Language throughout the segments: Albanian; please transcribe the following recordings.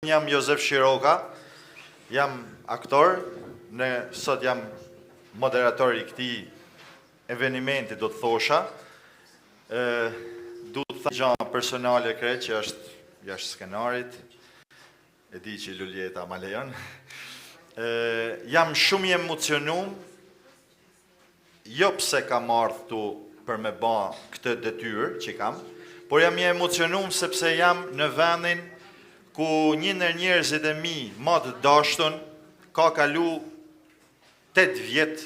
Jam Josef Shiroka, jam aktor, sot jam moderator I këtij evenimenti, do të thosha. Du të thënë gjë personale krejt që është jashtë skenarit, e di që Luljeta ma lejon. Jam shumë I emocionum, jo pse kam ardhur tu për me ba këtë detyrë që kam, por jam I emocionum sepse jam në vendin ku një ndër njerëzit e mi më të dashtun ka kalu 8 vjet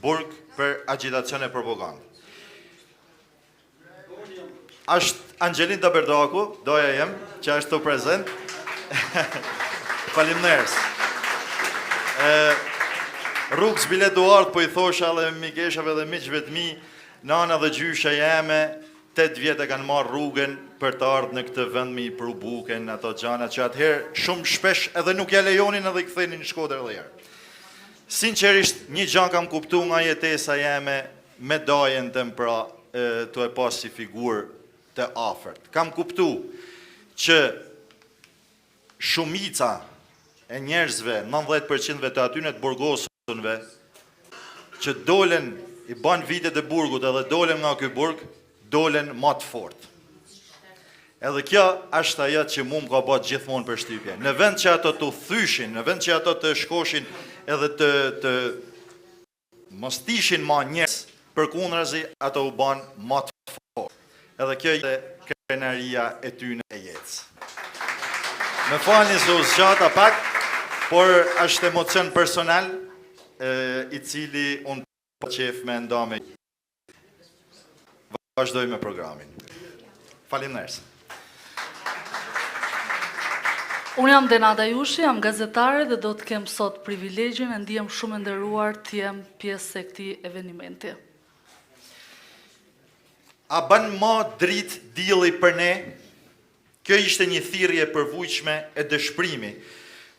burg për agitacion e propagandë. Është Angelin Daberdaku, doja jem, që është të prezent. Faleminderit. Rrugës bilet duart, po I thosha dhe mikeshave dhe miqve të mi, nana dhe gjysha jeme, 8 vjet e kanë marrë rrugën për të ardhur në këtë vend me I pru buken, ato gjana që atëherë shumë shpesh edhe nuk ja lejonin edhe I kthenin në Shkodër edhe herë. Sinqerisht, një gjë kam kuptuar nga jetesa jeme me dajen tëm pra të e pas si figurë të afërt. Kam kuptuar që shumica e njerëzve, 90% të atyne të burgosunve, që dolen I ban vitet e burgut edhe dolen nga ky burg, dolen më të fortë. Edhe kjo është ajo që mu më ka bërë gjithmonë përshtypje. Në vend që ato të thyshin, në vend që ato të shkoshin edhe të mos tishin ma njerëz, përkundrazi ato u ban më të fortë. Edhe kjo është krenaria e tyne e jetës. Më falni se u zgjata pak, por është emocion personal I cili unë po qef me nda me. Vazhdoj me programin. Faleminderit. Unë jam Denada Jushi, jam gazetare dhe do të kem sot privilegjin e ndihem shumë nderuar të jem pjesë e këtij eventi. A bën më dritë dielli për ne? Kjo ishte një thirrje e përvojshme e dëshpërimi,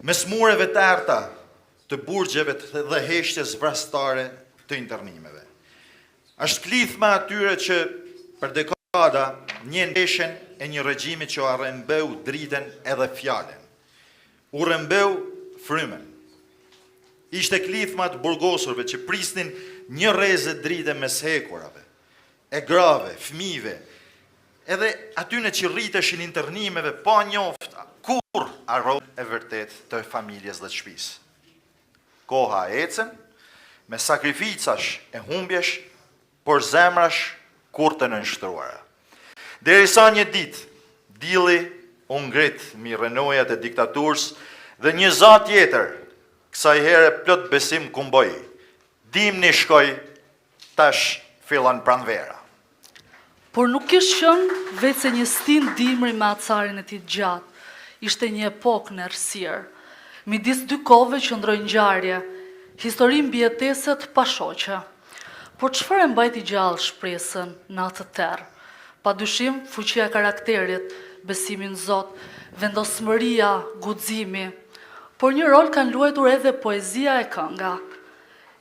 mes mureve të errta të burgjeve dhe heshtjes vrastare të internimeve. Është klithma atyre që për dekada një ndeshën e një regjimi që a rrembeu dritën edhe fjalen. U rrembeu frymen. Ishte klithma të burgosurve që prisnin një rrezë drite mes hekurave, e grave, fëmijëve, edhe atyne që rriteshin internimeve pa njoft kur aroma e vërtet të familjes dhe të shtëpisë. Koha ecën, me sakrificash e humbjesh, por zemrash kur të nënshtruara. Derisa një ditë, dielli u ngrit mbi rrenojat e diktaturës dhe një zat tjetër, kësaj here plot besim kumboi. Dimni shkoi, tash fillan pranvera. Por nuk kishte qenë vetë një stin dimri me acarin e tij gjatë. Ishte një epokë në errësirë. Midis dy kohëve qëndroi ngjarje, histori mbijetese të pashoqe. Por çfarë mbajti gjallë shpresën në atë terr? Padyshim fuqia e karakterit, besimi në Zot, vendosmëria, guximi. Por një rol kanë luajtur edhe poezia e kënga.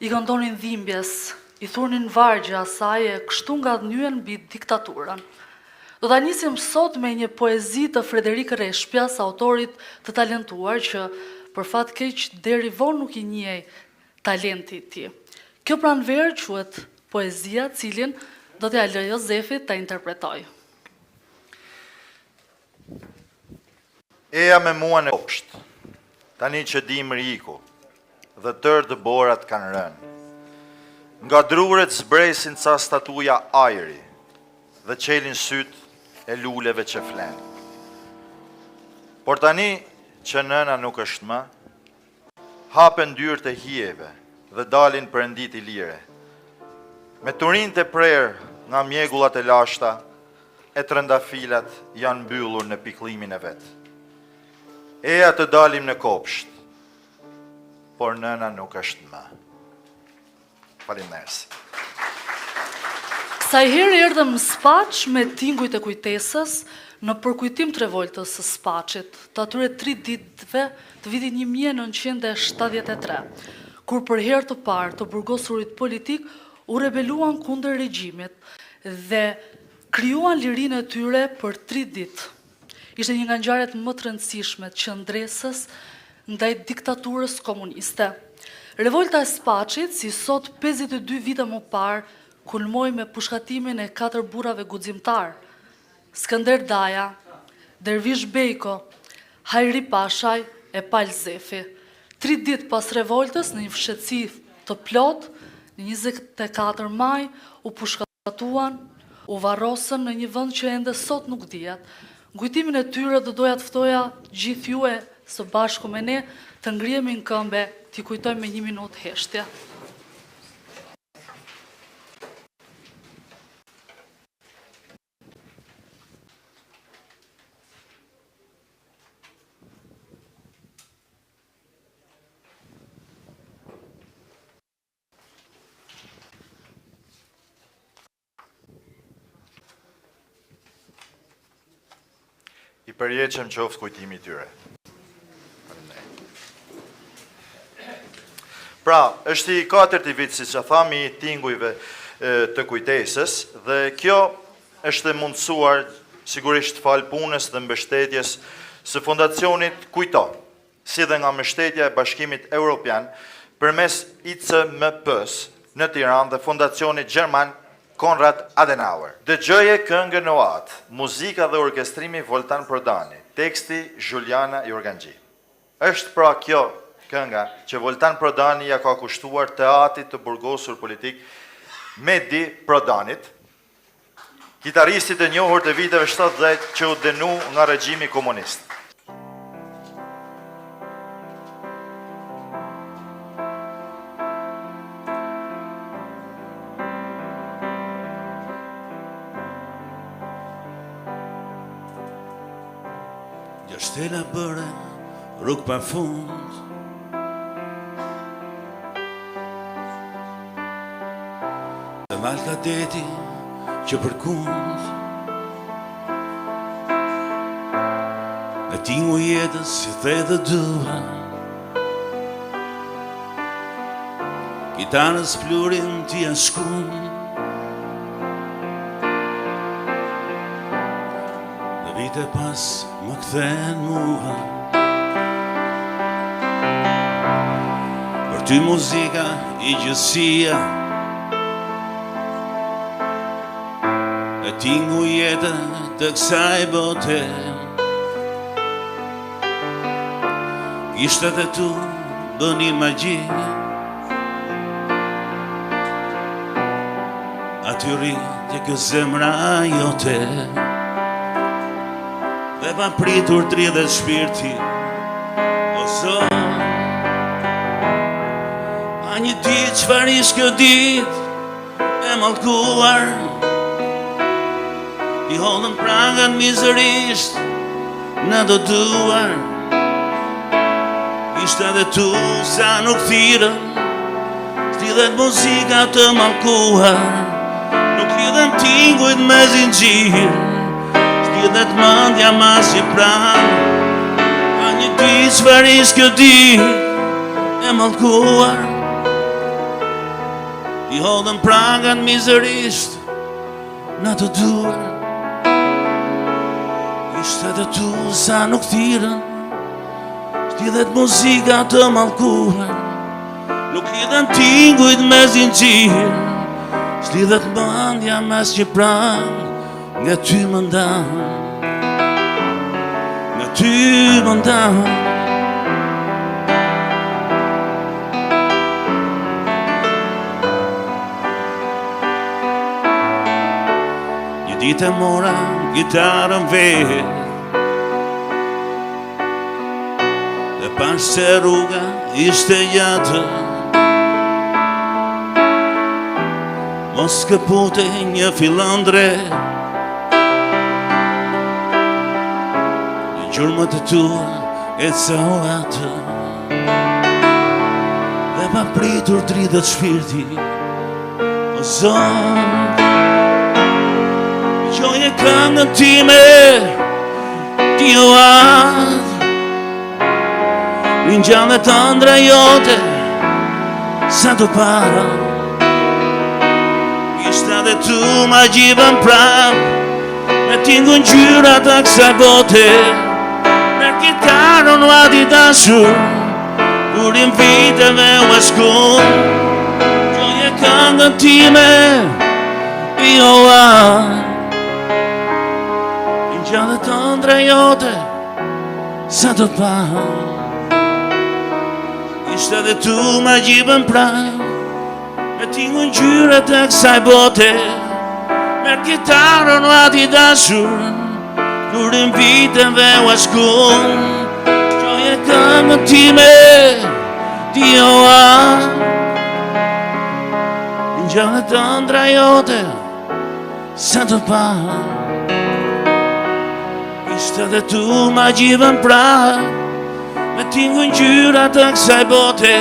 I këndonin dhimbjes, I thurnin vargje asaj e kështu ngadhnyen mbi diktaturën. Do ta nisim sot me një poezi të Frederik Reshpjas, autorit të talentuar që për fat keq deri vonë nuk I njeh talenti I tij. Kjo pranverë quhet poezia, cilin do t'ja lë Jozefit ta interpretoj. Eja me mua në kopsht, tani që dimri iku, dhe tërë dëborat kanë rënë. Nga druret zbresin ca statuja ajri, dhe qelin syt e luleve që flenë. Por tani që nëna nuk është më, hapen dyert e hijeve dhe dalin perëndit I lire. Me turin të prerë nga mjegullat e lashta, e trëndafilat janë mbyllur në piklimin e vetë. Eja të dalim në kopsht, por nëna nuk është më. Faleminderit. Sa I herë erdhëm në Spaç me tingujt e kujtesës, në përkujtim të revoltës së Spaçit, të atyre 3 ditëve të vitit 1973, kur për herë të parë të burgosurit politik u rebeluan kundër regjimit dhe krijuan lirinë e tyre për 3 ditë. Ishte një nga ngjarjet më të rëndësishme të qendresës ndaj diktaturës komuniste. Revolta e Spaçit, si sot 52 vite më parë, kulmoi me pushkatimin e 4 burrave guximtar: Skënder Daja, Dervish Bejko, Hajri Pashaj e Pal Zefi. 3 ditë pas revoltës, në një fshetësi të plot, në 24 maj, u pushkatuan, u varrosën në një vend që ende sot nuk dihet. Ngujtimin e tyre do doja të ftoja gjithë ju së bashku me ne të ngrihemi në këmbë, t'i kujtojmë me 1 minutë heshtje. I përjeqem qoftë kujtimi i tyre. Pra, është i 4. vit, si që thami, i tingujve të kujtesës, dhe kjo është mundësuar sigurisht fal punës dhe mbështetjes së fondacionit Kujto, si dhe nga mbështetja e Bashkimit Evropian përmes ICMP-s në Tiranë dhe fondacionit Gjerman Konrad Adenauer. Dëgjoje këngën Oat, muzika dhe orkestrimi Voltan Prodani, teksti Juliana Jorgangji. Është pra kjo kënga që Voltan Prodani ja ka kushtuar teatrit të burgosur politik Medi Prodanit, kitaristit e njohur të viteve 70 që u dënu nga regjimi komunist. Shtela bëre rrugë pa fund, dhe val kadeti që përkund, e tingu jetës si the dhe dua, kitarës plurin t'i ashkun, dhe vite pas më kthen mua. Për ty muzika i gjësia, e tingu jetën të kësaj bote. Ishtet e tu bënin magji, aty rritje kë zemra jote. Dhe pa pritur 30 shpirti, o zon, a një ditë çfarë ish kjo ditë e mallkuar, i hodhën prangën mizërisht në do duar. Ishte edhe tu sa nuk thirën, s'lidhet muzika të mallkuar, nuk lidhen tingujt me zinxhir, dhe të mëndja mas që pranë. A një ditë çfarë ish kjo ditë e mallkuar, i hodhën prangën mizërisht në të duar. Ishte edhe tu sa nuk thirën, s'lidhet muzika të mallkuar, nuk lidhen tingujt me zinxhir, s'lidhet mëndja mas që pranë. Nga ty më ndanë, nga ty më ndanë. Një ditë e mora gitarën vetë, dhe pash se rruga ishte jatë, mos këpute një filandre, gjurmët e tua e cao atë, dhe pa pritur 30 shpirti, o zon, gjoje këngën time, ti o atë, rinjallë të ëndra jote, sa të para, ishte edhe tu ma gjivën prap, me tingu në gjyra të kësaj bote, me kitarën u ati dashur, kurim viteve u eskun, gjoje këngën time, jo anë, në gjallë të ndra jote, sa të pa, ishte dhe tu ma gjibën pra, me tingu në gjyre të kësaj bote, me kitarën u ati dashur, kurim viteve u eskun, gjoje këngën time, jo anë, në gjallë të ndra jote, sa të pa, ishte dhe tu ma gjivën pra, me tingu në gjyra të kësaj bote,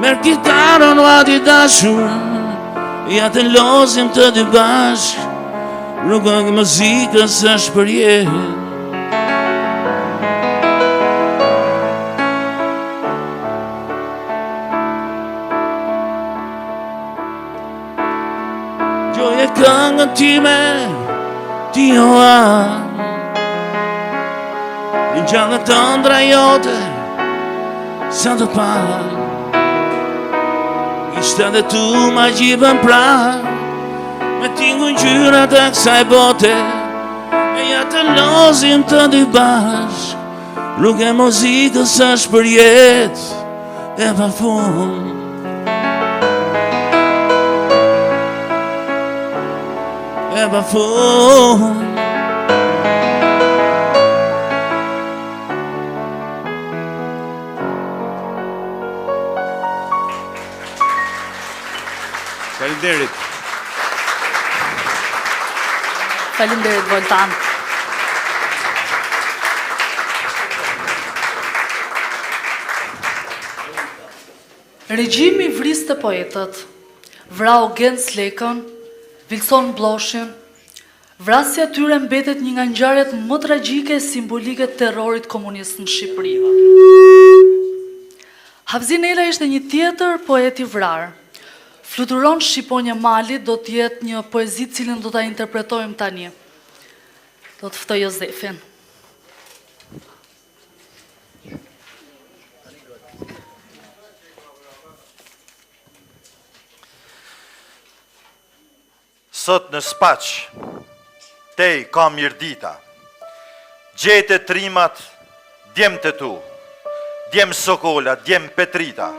merë kitarën u ati dashur, ja të lozim të dy bashk, rrugën e muzikës është për jetë. Gjoje këngën time, ti o anë, në gjallë të ndra jote, sa të pa, ishte dhe tu ma gjibën pra, me tingu në gjyra të kësaj bote, e ja të lozim të dy bashk, rrugë e muzikës është për jetë, e pa fund. E pa fund. Faleminderit. Faleminderit Voltan. Regjimi vriste poetët, vrau Gens Lekën, Vilson Bloshin, vrasja tyre mbetet një nga ngjarjet më tragjike e simbolike të terrorit komunist në Shqipëri. Havzin Ela ishte një tjetër poet i vrarë. Fluturon Shqiponja Mali do të jetë një poezi cilën do ta interpretojmë tani. Do të ftoj Jozefin. Sot në Spaq, tej ka mirë dita, gjete trimat, djem të tu, djem Sokola, djem Petrita,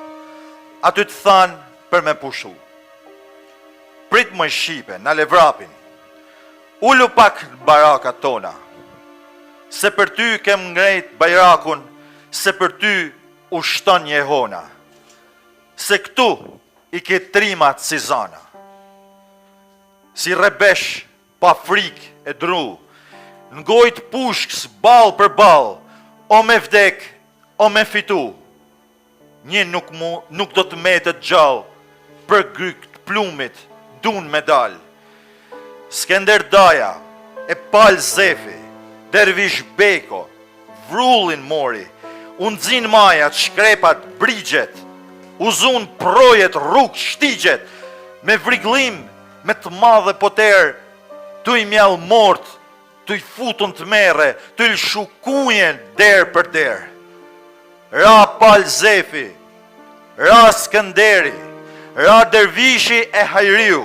aty të thanë për me pushu. Prit më Shqipe, në levrapin, ullu pak barakat tona, se për ty kem ngrejt bajrakun, se për ty ushton Jehona, se këtu i ke trimat si zana. Si rebesh, pa frik e dru, ngojt pushkës bal për bal, o me vdek, o me fitu. Një nuk do të metet gjall, për gryk të plumit, dun medal. Skender Daja, e Pal Zefi, Dervish Beko, Vrullin mori, unë zin majat, shkrepat, brigjet, uzun projet, rrug, shtigjet, me vriglim, me të madhe poter, tu i mjall mort, tu i futun të mere, tu i shukujen der për der. Ra Pal Zefi, ra Skënderi, ra Dervishi e Hajriu,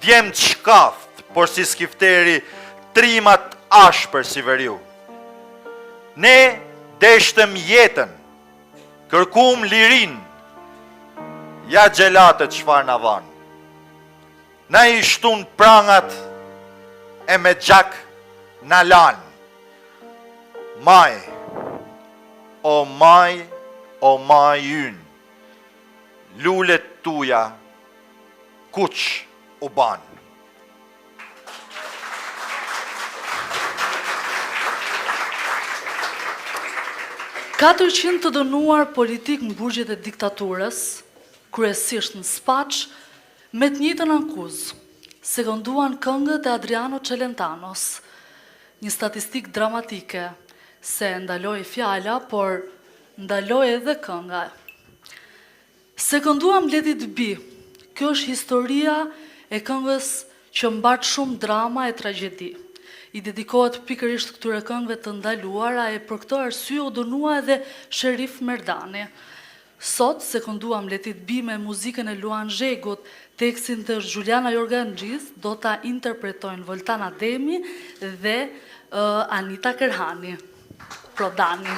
djem të shkaft, por si skifteri, trimat ashpër si veriu. Ne deshtëm jetën, kërkum lirin, ja gjelatët çfarë na van. Na i shtun prangat e me gjak na lan. Maj, o maj yn, lullet tuja, kuq u ban. Katërqind të dënuar politik në burgjet e diktaturës, kryesisht në Spaç, me të njëjtën akuzë, sekonduan këngët e Adriano Celentanos, një statistik dramatike, se ndaloi fjala, por ndaloi edhe kënga. Sekonduam Leti Dbi, kjo është historia e këngës që mbat shumë drama e tragjedi. i dedikohet pikërisht këtyre këngëve të ndaluara e për këtë arsye u dënua edhe Sherif Merdani. Sot sekonduam Letit Bi me muzikën e Luan Zhegut, tekstin të Juliana Jorganxhis do ta interpretojnë Voltana Demi dhe Anita Kerhani. Prodani.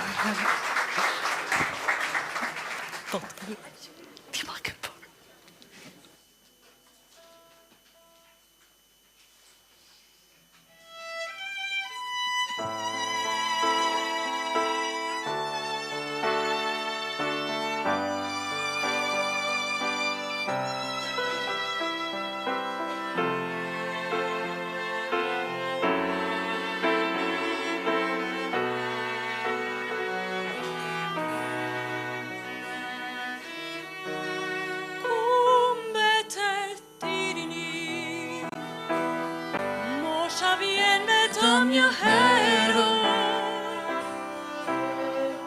Një herë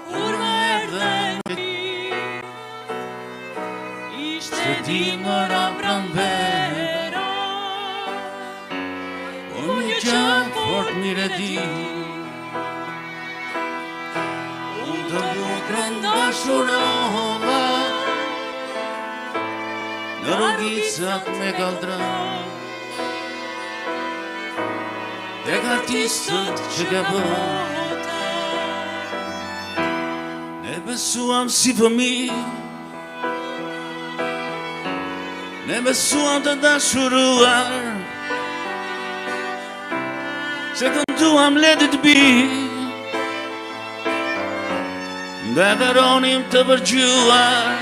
kur më erdhe në ti, ishte dimëra pranvera, unë një gjë fort mirë e di, unë të bukrën dashurova në rrugicat me kaldrën. Tek artistët që ka bota, ne besuam si fëmijë, ne besuam të dashuruar, se kënduam Let It Be, ndërronim të përgjuar.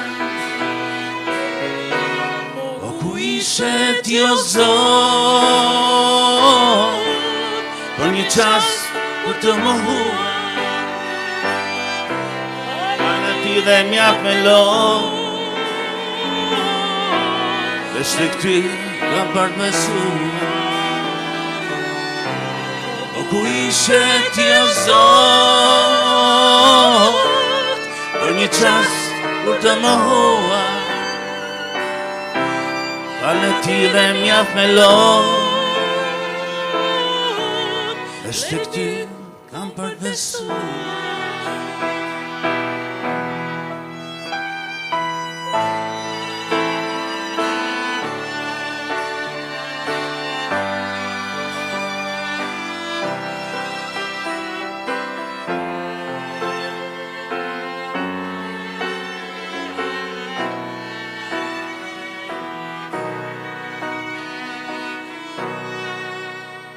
O ku ishe ti o Zot, për një qas për të mohuar, falë ti dhe mjaf me lo, dhe shte këty kam part me suar. O ku ishe ti o Zot, për një qas për të mohuar, falë ti dhe mjaf me lo, është këty kam për të besuar.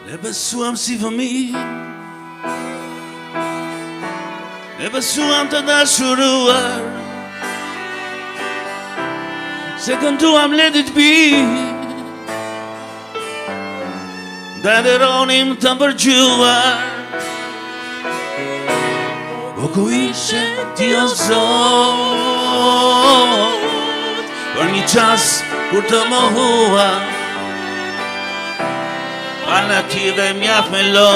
Ne besuam si fëmijë, ne besuam të dashuruar, se kënduam Let It Be, ndërronim të përgjuar. O ku ishe ti o Zot, për një qas kur të mohuar, falë ti dhe mjaf me lo,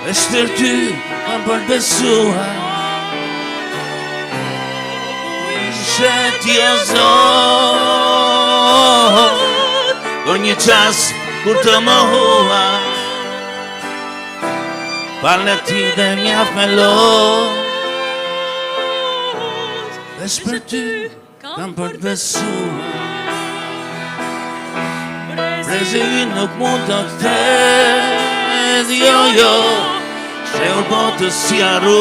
e shtër ty kam për besuar. Ishe ti o Zot, për një qas kur të mohuar, falë ti dhe mjaf me lo, e shtër ty kam për besuar. Prezin nuk mund të këthes, jo, që u botës si arruar,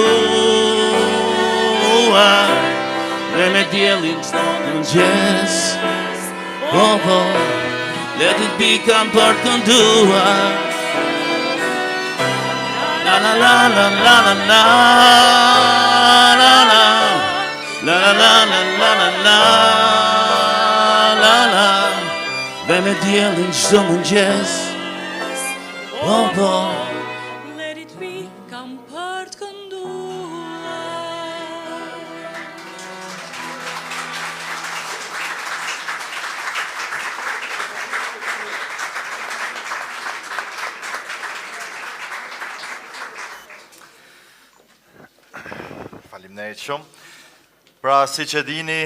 dhe me djelin në mëngjes, po, Let It Be kam për kënduar. La la la la la la la la la la la la la la la la, dhe me djelin çdo mëngjes, po, Let It Be kam për të kënduar. Faleminderit shumë. Pra, si që dini,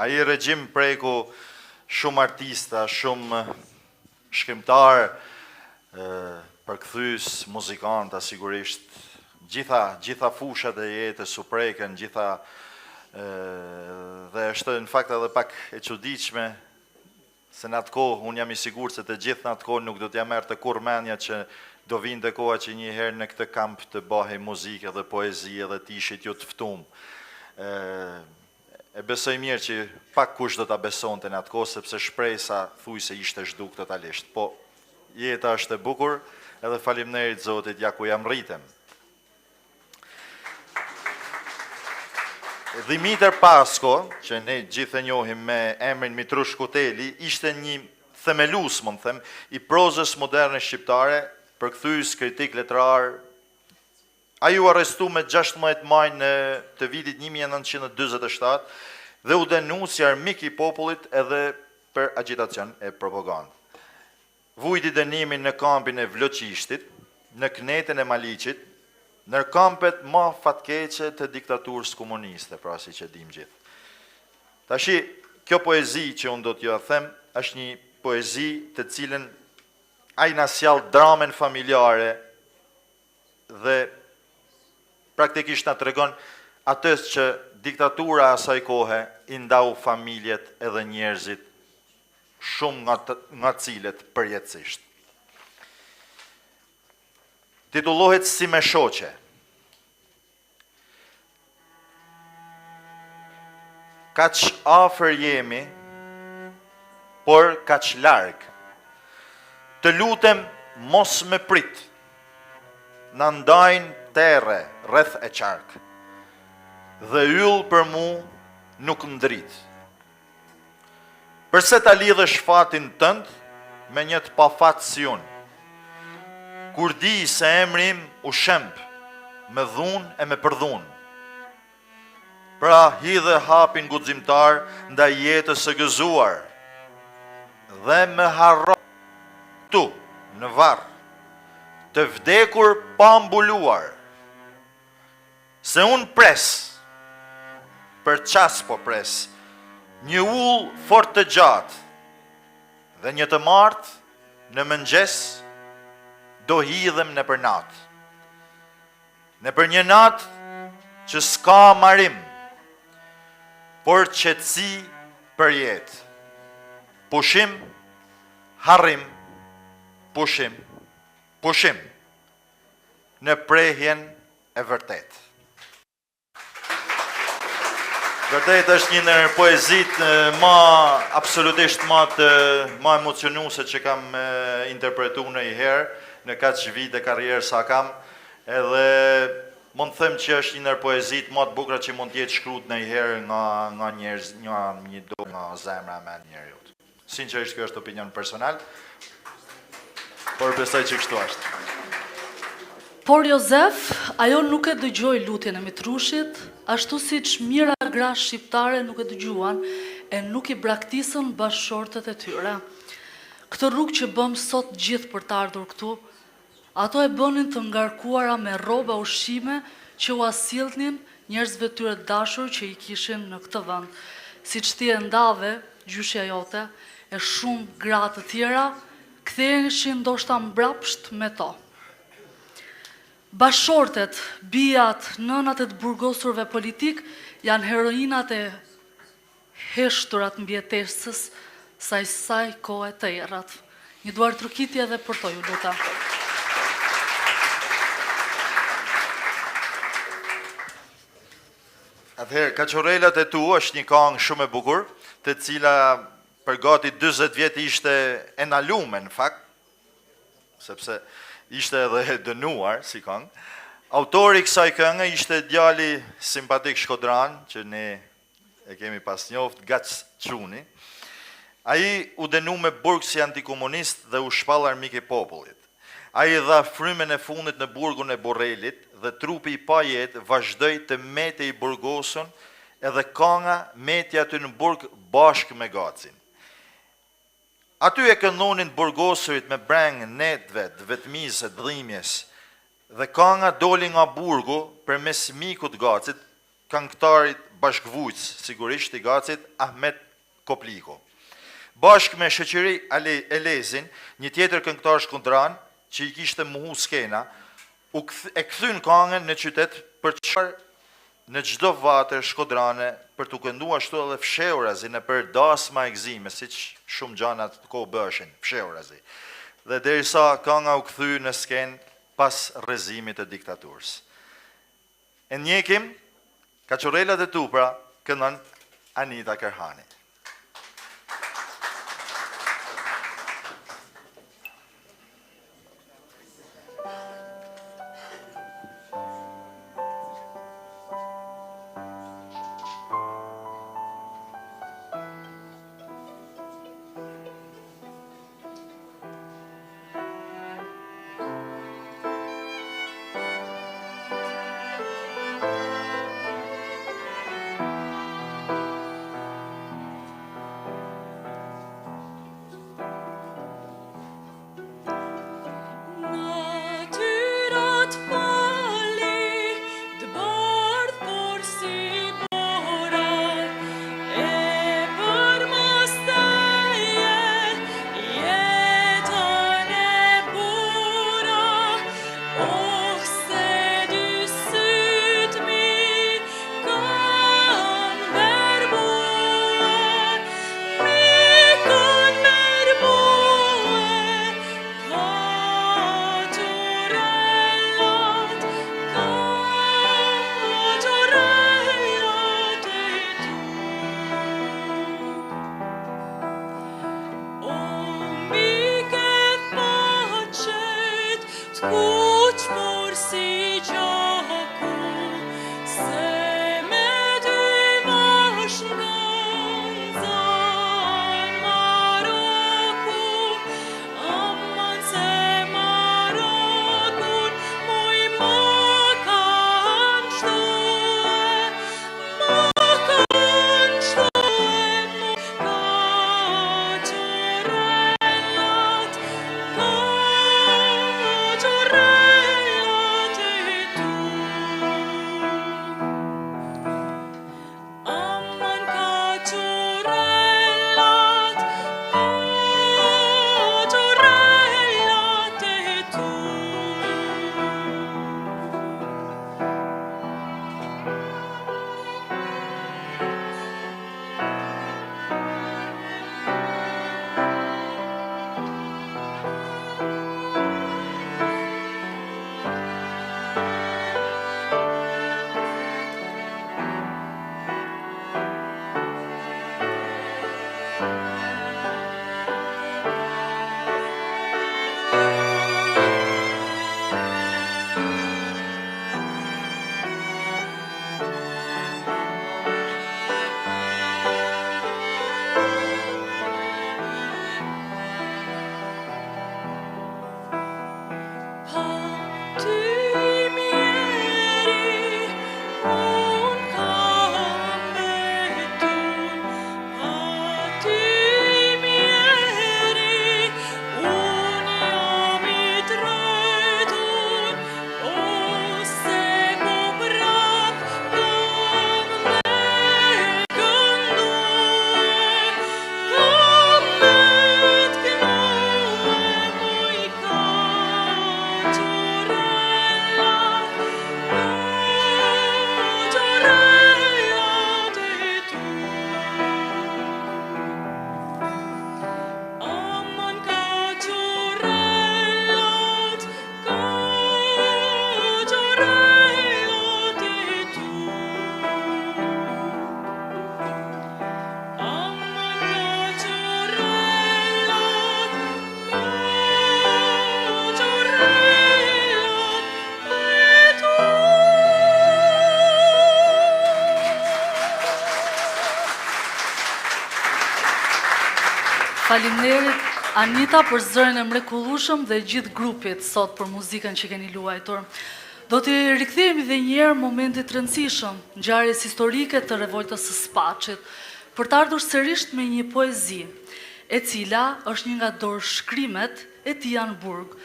ai regjim preku shumë artista, shumë shkrimtar, përkthyes, muzikanta sigurisht, gjitha fushat e jetës u preken, dhe është në fakt edhe pak e çuditshme se në atë kohë unë jam i sigurt se të gjithë në atë kohë nuk do t'ja merrte kurrë mendja që do vinte koha që një herë në këtë kamp të bahej muzikë dhe poezi dhe të ishit ju të ftuar. E besoj mirë që pak kush do ta besonte në atë kohë sepse shpresa thujse ishte zhduk totalisht. Po jeta është e bukur edhe faleminderit Zotit ja ku jam rritem. Dimiter Pasko, që ne gjithë e njohim me emrin Mitrush Kuteli, ishte një themelus, më them, i prozës moderne shqiptare, përkthyes, kritik letrar. Ai u arrestu me 16 maj të vitit 1947 dhe u denu si armik i popullit edhe për agitacion e propagandë. Vujti dënimin në kampin e Vloqishtit, në knetën e Maliqit, në kampet ma fatkeqe të diktaturës komuniste, pra si që dim gjithë. Tashi, kjo poezi që unë do t'ju a them, është një poezi të cilën ai na sjell dramen familjare dhe praktikisht na tregon atës që diktatura asaj kohe i ndau familjet edhe njerëzit shumë nga cilet përjetësisht. Titullohet Si me shoqe. Kaq afër jemi, por kaq larg. Të lutem mos me prit. Na ndajnë terre rreth e qark. Dhe yll për mu nuk ndrit. Përse ta lidhësh fatin tënd me një të pafat si unë? Kur di se emri im u shemp, me dhun e me përdhun. Pra hidhe hapin guximtar ndaj jetës së gëzuar, dhe me harro tu në varr, të vdekur pa mbuluar. Se unë pres, për qas po pres, një ull fort të gjatë, dhe një të martë në mëngjes, do hidhem në për natë. Në për një natë që s'ka marim, por qetësi për jetë. Pushim, harrim, pushim, pushim, në prehjen e vërtet. Vërtet është një ndër poezit absolutisht ma emocionuese që kam interpretuar në i herë, në kaq vite karrierë sa kam, edhe mund të them që është një ndër poezit më të bukura që mund të jetë shkruar ndonjëherë nga njerëz, nga zemra e njerëzit. Sinqerisht kjo është opinion personal, por besoj që kështu është. Por Jozef, ajo nuk e dëgjoi lutjen e Mitrushit, ashtu siç mira gra shqiptare nuk e dëgjuan e nuk i braktisën bashkëshortët e tyre. Këtë rrugë që bëm sot gjithë për të ardhur këtu, ato e bënin të ngarkuara me rroba ushqime që u asillnin njerëzve tyre dashur që i kishin në këtë vend. Siç ti e ndave, gjyshja jote, e shumë gra të tjera, ktheheshin ndoshta mbrapsht me to. Bashkëshortet, bijat, nënat e të burgosurve politik janë heroinat e heshturat mbjetesës saj kohë të errat. Një duar trukitje edhe për to ju luta. Atëherë, Kaçorelat e tu është një këngë shumë e bukur, të cila për gati 40 vjet ishte e ndaluar në fakt, sepse ishte edhe dënuar si këngë. Autori i kësaj këngë ishte djali simpatik shkodran, që ne e kemi pas njoft, Gac Çuni. Ai u dënu me burg si antikomunist dhe u shpall armik i popullit. Ai dha frymën e fundit në burgun e Borrelit dhe trupi i pa jetë vazhdoi të mete i burgosun edhe kënga meti aty në burg bashkë me Gacin. Aty e këndonin burgosurit me breng, netve, vetmise, dhimjes dhe kënga doli nga burgu përmes mikut Gacit, këngëtarit bashkëvujtës, sigurisht i Gacit, Ahmet Kopliku. bashkë me Shoqëri Elezin, një tjetër këngëtar shkundran, që i kishte muhu skena, e kthyn këngën në qytet për çfarë në çdo vatër shkodrane për të kënduar ashtu edhe fshehurazi në për dasma e gëzime, siç shumë gjana të kohë bëshin, fshehurazi. Dhe derisa kënga u kthy në skenë pas rrezimit të diktaturës. E njekim Kaçurrelat e Tupra, këndon Anita Kerhani. Faleminderit Anita për zërin e mrekullueshëm dhe gjithë grupit sot për muzikën që keni luajtur. Do të rikthehemi edhe një herë momentit të rëndësishëm, ngjarjes historike të revoltës së Spaçit, për të ardhur sërish me një poezi, e cila është një nga dorëshkrimet e Tijan Burg,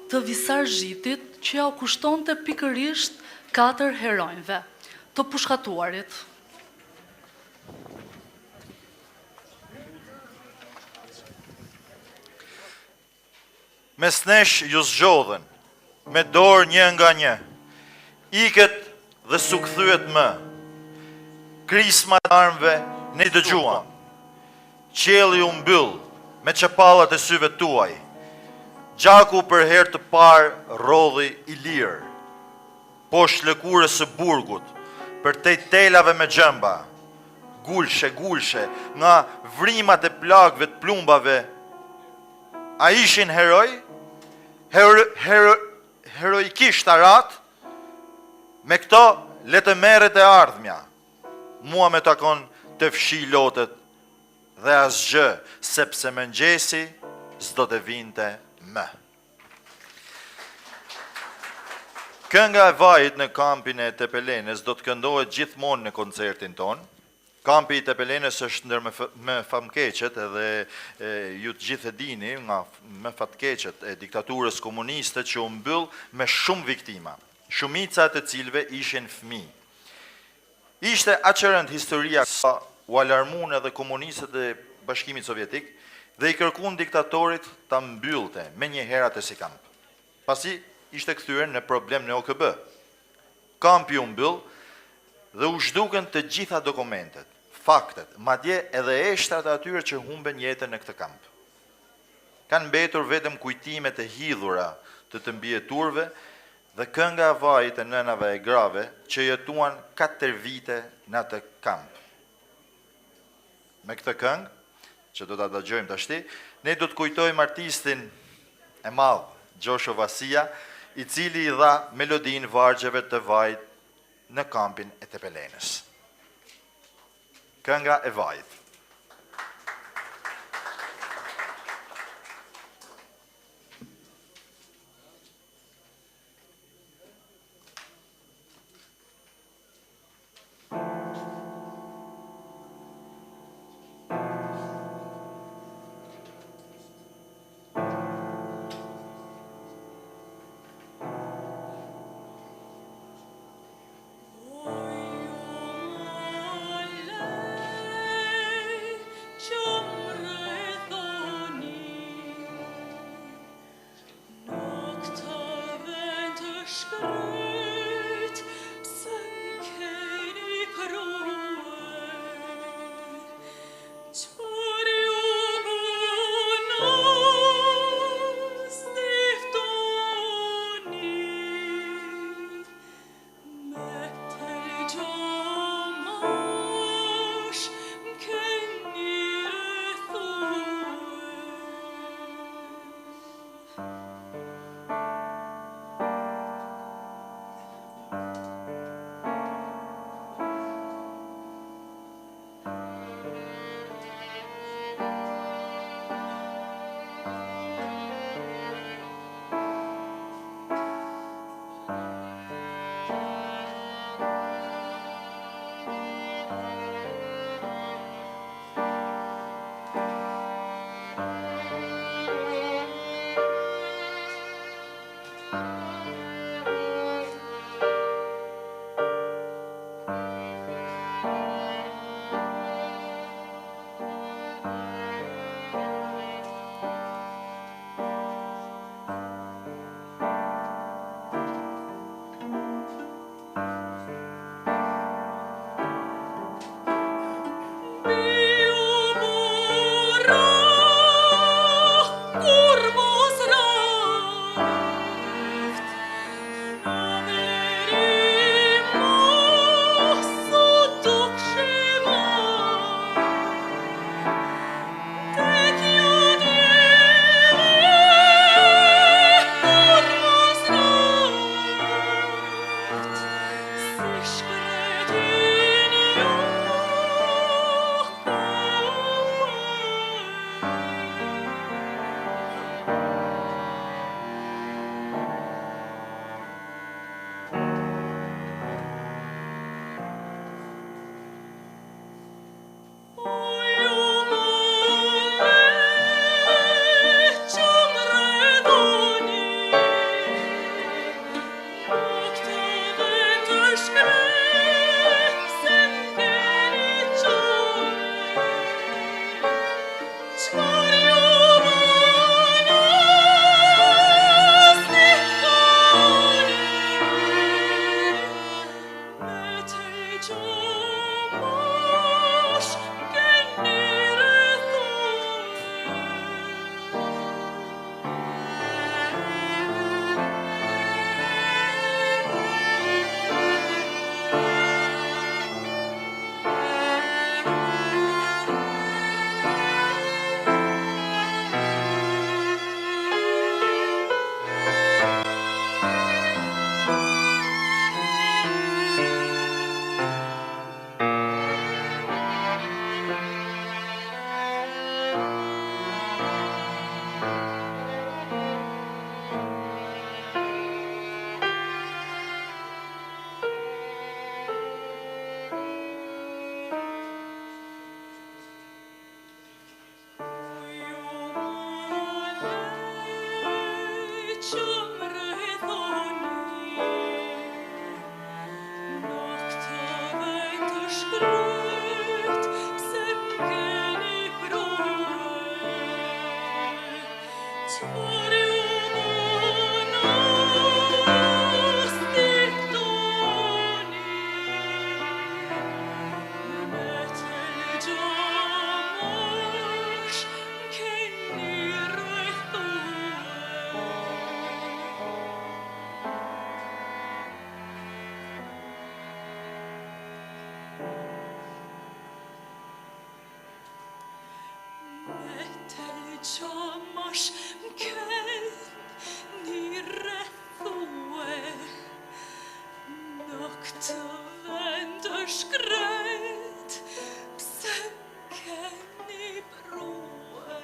të Visargjitit, që ja u kushtonte pikërisht 4 heronjve të pushkatuarit. mes nesh ju zgjodhen, me dorë një nga një, iket dhe su kthyet më, krisma e armëve ne i dëgjuam, qielli u mbyll me çepallat e syve tuaj, gjaku për herë të parë rodhi i lirë, poshtë lëkurës së burgut, përtej telave me gjëmba, gulshe, nga vrimat e plagëve të plumbave. A ishin heroj? Heroikisht arat? Me këto le të merret e ardhmja. Mua me takon të fshi lotet dhe asgjë, sepse mëngjesi s'do të vinte më. Kënga e vajit në kampin e Tepelenes do të këndohet gjithmonë në koncertin ton. Kampi i Tepelenes është ndër me famkeqet edhe ju të gjithë e dini nga me fatkeqet e diktaturës komuniste që u mbyll me shumë viktima, shumica të cilëve ishin fëmijë. Ishte aqërënd historia sa u alarmun edhe komunistët e Bashkimit Sovjetik dhe i kërkun diktatorit ta mbyllte me një herat e si kamp. Pasi ishte kthyer në problem në OKB. Kampi u mbyll dhe u zhduken të gjitha dokumentet, faktet, madje edhe eshtrat e atyre që humben jetën në këtë kamp. Kanë mbetur vetëm kujtimet e hidhura të mbijeturve dhe kënga e vajit e nënave e grave që jetuan 4 vite në atë kamp. Me këtë këngë, që do ta dëgjojmë tashti, ne do të kujtojmë artistin e madh, Gjosho Vasia, i cili i dha melodin vargjeve të vajit në kampin e Tepelenes. Kënga e vajit. bash më këtë një rrethue. Në këtë vend është krejt, pse keni prue.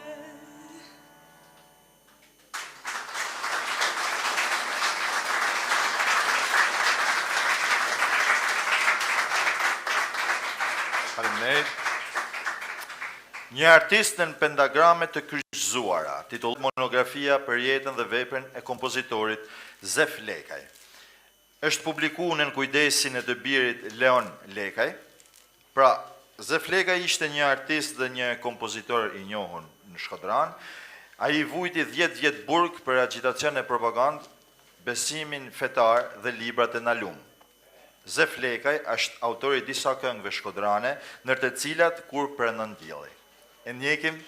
Faleminderit. Një artist në pentagrame të kryqëzuara, titullohet Monografia për jetën dhe veprën e kompozitorit Zef Lekaj. Është publikuar në kujdesin e të birit Leon Lekaj. Pra, Zef Lekaj ishte një artist dhe një kompozitor i njohur në Shkodran. Ai vujti 10 vjet burg për agitacion e propagandë, besimin fetar dhe librat e Nalum. Zef Lekaj është autori i disa këngëve shkodrane, ndër të cilat Kur perëndon dielli. E ndjekim.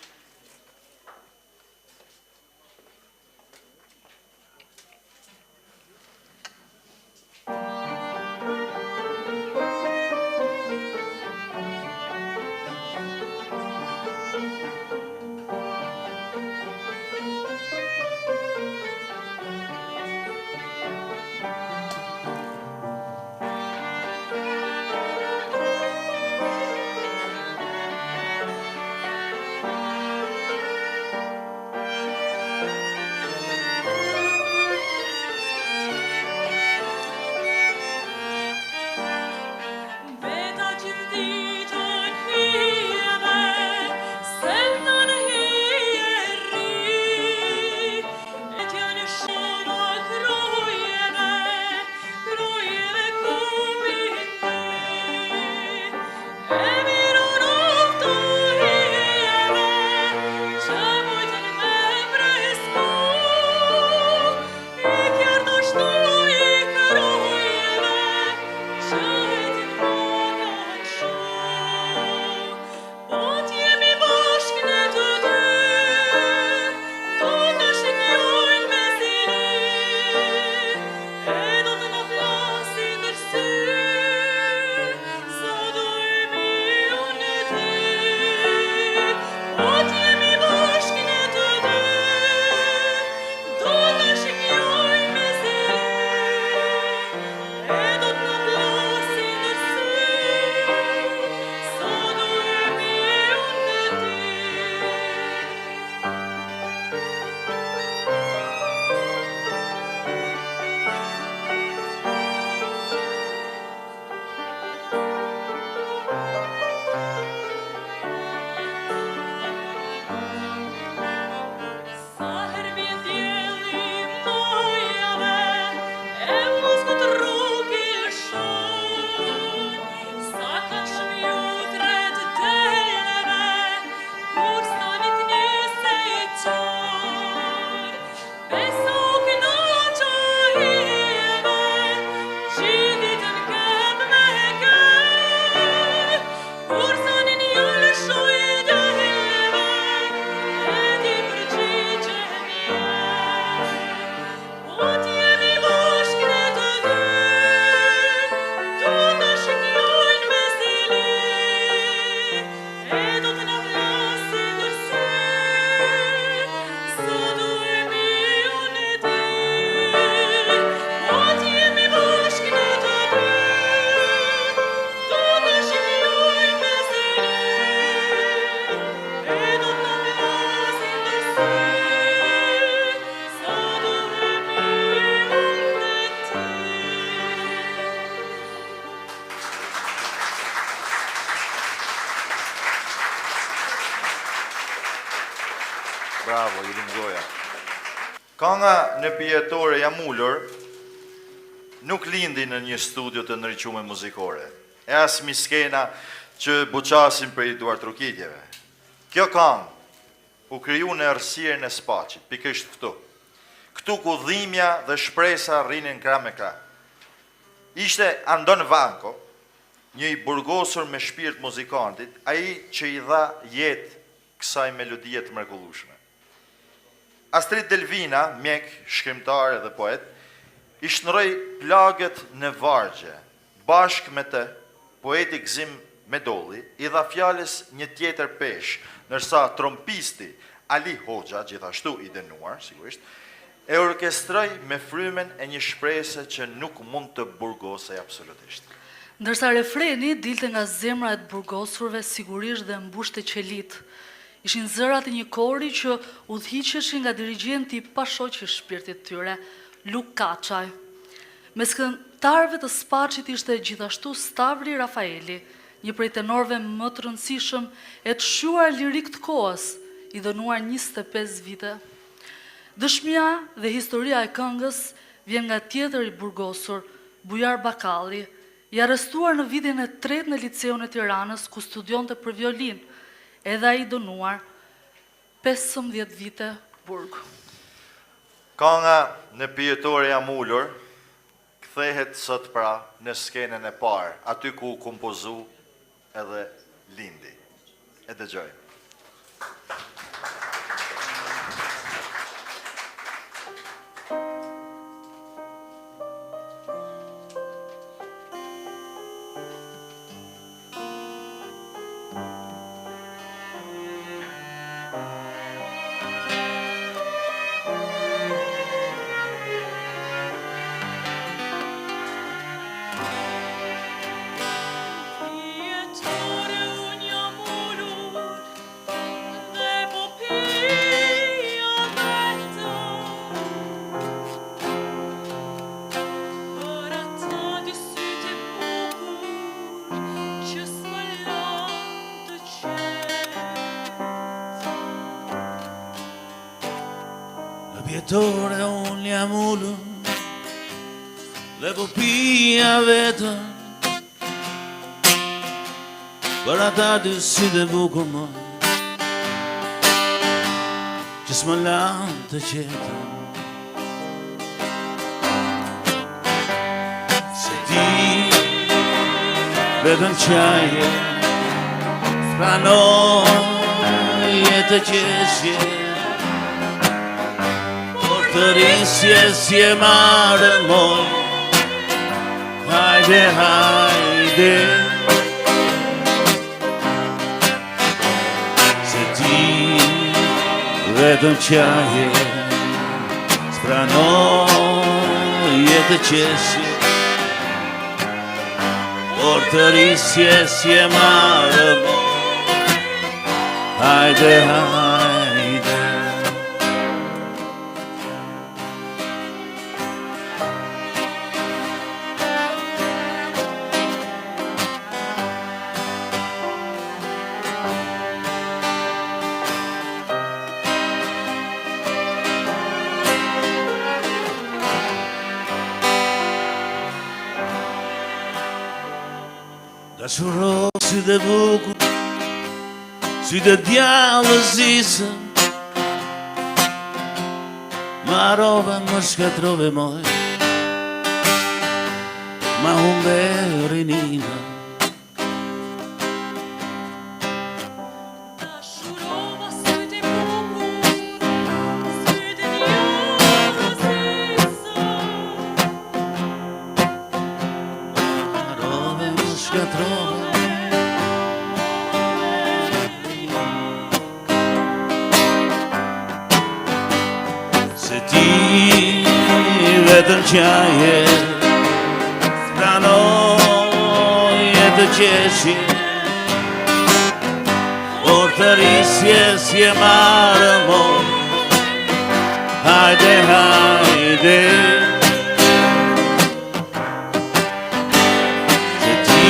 Bravo, i ringoja. Kënga në pijetore jam ullur nuk lindi në një studio të ndriqume muzikore, e as miskena që buqasim për i duar trukitjeve. Kjo këngë u kriju në errësirën e Spaqit, pikërisht këtu. Këtu ku dhimbja dhe shpresa rrinin krah me krah. Ishte Andon Vanko, një i burgosur me shpirt muzikantit, ai që i dha jetë kësaj melodie të mrekullueshme. Astrid Delvina, mjek, shkrimtare dhe poet, i shndroi plagët në vargje. Bashk me të, poeti Gzim Medolli i dha fjalës një tjetër peshë, ndërsa trompisti Ali Hoxha, gjithashtu i dënuar, sigurisht, e orkestroi me frymen e një shprehje që nuk mund të burgosej absolutisht. Ndërsa refreni dilte nga zemra e të burgosurve sigurisht dhe mbushte qelit. Ishin zërat e një kori që udhëhiqeshin nga dirigjenti pa shoq i shpirtit tyre, Luk Kaçaj. Mes këngëtarëve të Spaçit ishte gjithashtu Stavri Rafaeli, një prej tenorëve më të rëndësishëm e të shuar lirik të kohës, i dënuar 25 vite. Dëshmia dhe historia e këngës vjen nga tjetër i burgosur, Bujar Bakalli, i arrestuar në vitin e 3 në Liceun e Tiranës, ku studionte për violin, edhe ai dënuar 15 vite burg. Kënga Në pijetore jam ulur kthehet sot pra në skenën e parë, aty ku u kompozu edhe lindi. E dëgjoj. Pijetore unë jam ullur dhe po pija vetëm për ata dy sytë e bukur që s'më lanë të qetë. Në pjetore unë jam ullur dhe po pija vetëm për ata dy sytë e bukur më që s'më lanë të qetë. Se ti vetëm qaje s'pranoje të qeshje, por të risje si e marë moj. Hajde, hajde, se ti vetëm qaje s'pranoje të qeshje, por të risje si e marë moj. Hajde, hajde. Dashuro sy dhe bukur, sy dhe djallës isë, ma rove më shkatrove moj, ma humbe rinina. Dashurova sytë e bukur, sytë e djallës isë, Ma rove më shkatrove, se ti vetëm qaje s'pranoje të qeshje, por të risje si e marë moj. Hajde, hajde, se ti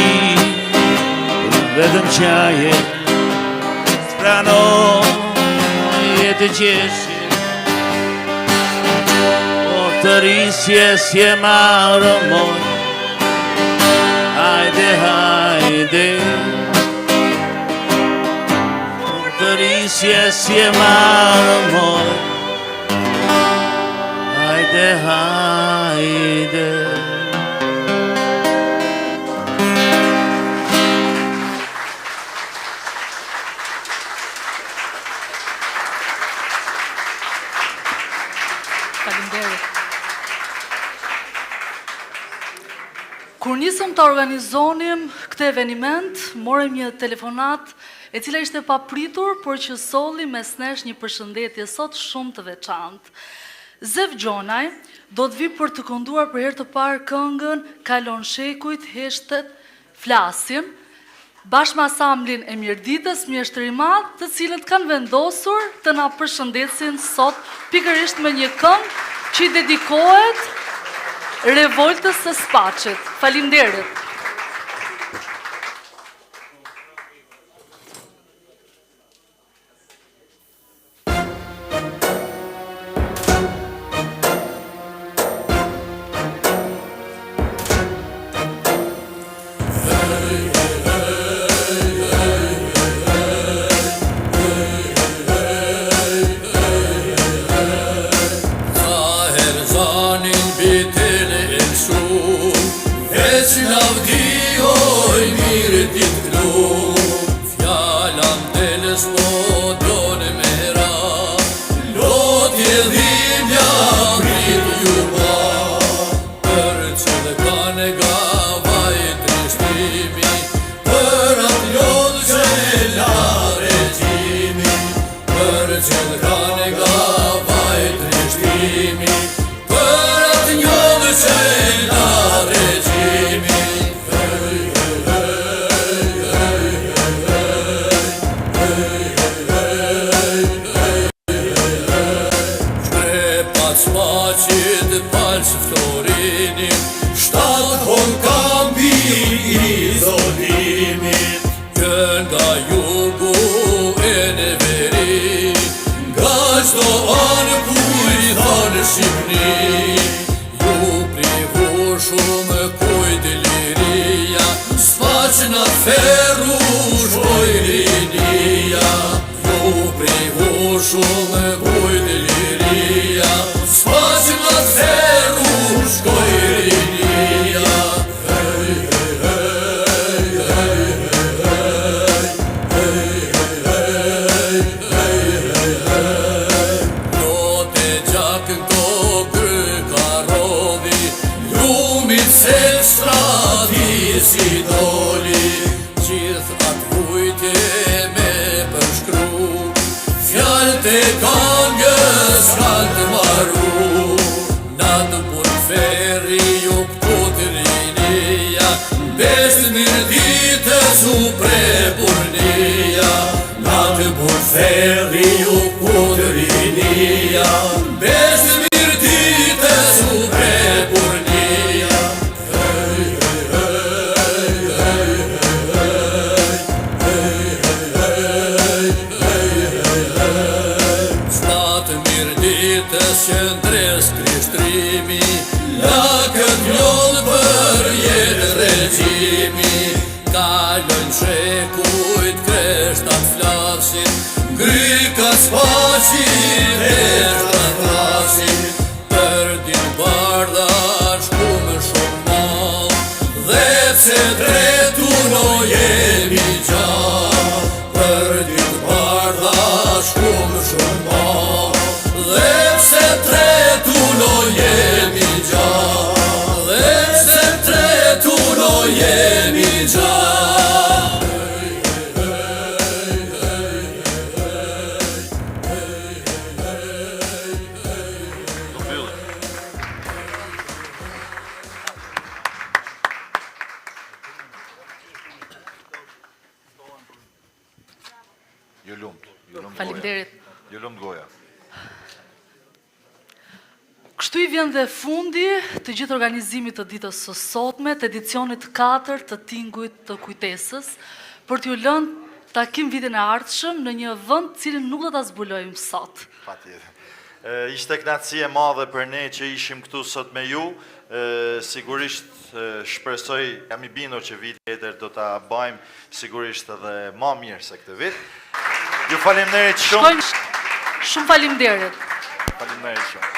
vetëm qaje s'pranoje të qeshje, por të risje si e marë moj. Hajde, hajde, por të risje si e marë moj. Hajde, hajde. Faleminderit. Kur nisëm të organizonim këtë eveniment, morëm një telefonat e cila ishte papritur, por që solli mes nesh një përshëndetje sot shumë të veçantë. Zev Gjonaj do të vi për të kënduar për herë të parë këngën Kalon Shekujt heshtet flasin, bashkë me asamblin e Mirditës, Mjeshtri i Madh, të cilët kanë vendosur të na përshëndesin sot pikërisht me një këngë që i dedikohet revoltës së Spaçit. Faleminderit. Faleminderit. Ju lumt goja. Kështu i vjen dhe fundi të gjithë organizimit të ditës së sotme, të edicionit 4 të Tingujt të Kujtesës, për t'ju lënë takim vitin e ardhshëm në një vend cilin nuk do ta zbulojmë sot. Patjetër. Ishte kënaqësi e madhe për ne që ishim këtu sot me ju. Sigurisht shpresoj, jam i bindur që vit tjetër do ta bëjmë sigurisht edhe më mirë se këtë vit. Ju faleminderit shumë. Shumë faleminderit. Faleminderit shumë.